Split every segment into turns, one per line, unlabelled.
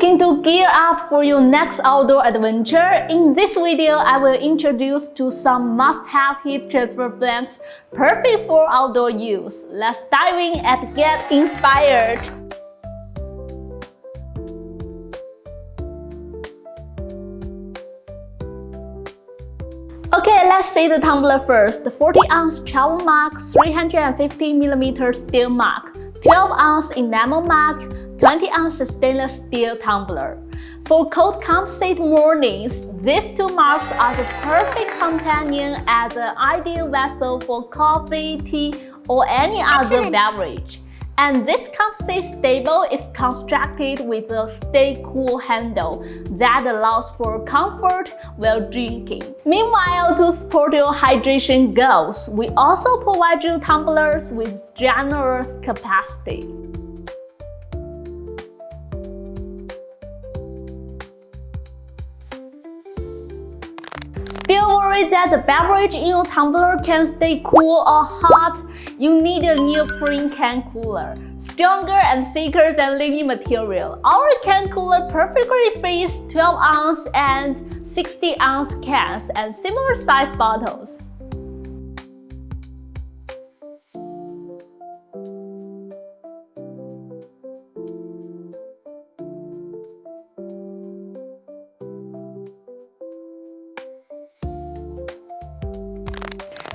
Looking to gear up for your next outdoor adventure? In this video, I will introduce to some must-have heat transfer blanks perfect for outdoor use. Let's dive in and get inspired! Okay, let's see the tumbler first. The 40-ounce travel mug, 350mm steel mug, 12-ounce enamel mug, 20-ounce stainless steel tumbler. For cold composite mornings, these two mugs are the perfect companion as an ideal vessel for coffee, tea, or any other beverage. And this composite stable is constructed with a stay cool handle that allows for comfort while drinking. Meanwhile, to support your hydration goals, we also provide you tumblers with generous capacity. Don't worry that the beverage in your tumbler can stay cool or hot. You need a neoprene can cooler, stronger and thicker than linen material. Our can cooler perfectly fits 12-ounce and 60-ounce cans and similar size bottles.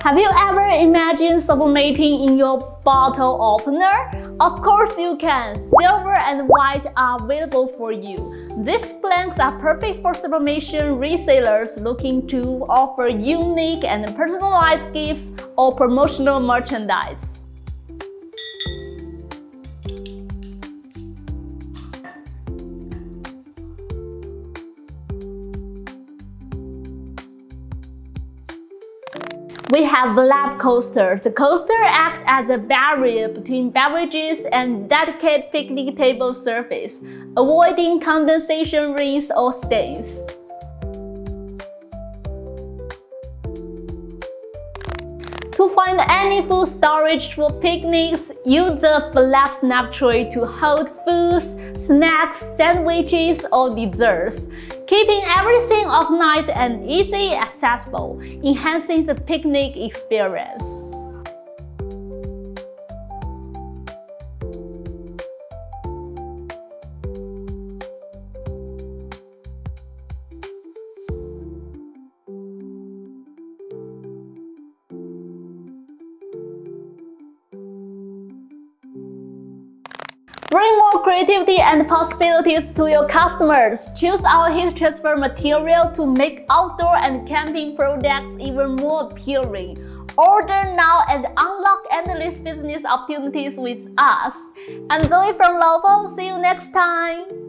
Have you ever imagined sublimating in your bottle opener? Of course you can! Silver and white are available for you. These blanks are perfect for sublimation resellers looking to offer unique and personalized gifts or promotional merchandise. We have lap coasters. The coaster acts as a barrier between beverages and delicate picnic table surface, avoiding condensation rings or stains. To find any food storage for picnics, use the flap snap tray to hold foods, snacks, sandwiches, or desserts, keeping everything organized and easily accessible, enhancing the picnic experience. Bring more creativity and possibilities to your customers. Choose our heat transfer material to make outdoor and camping products even more appealing. Order now and unlock endless business opportunities with us. I'm Zoe from LOPO. See you next time!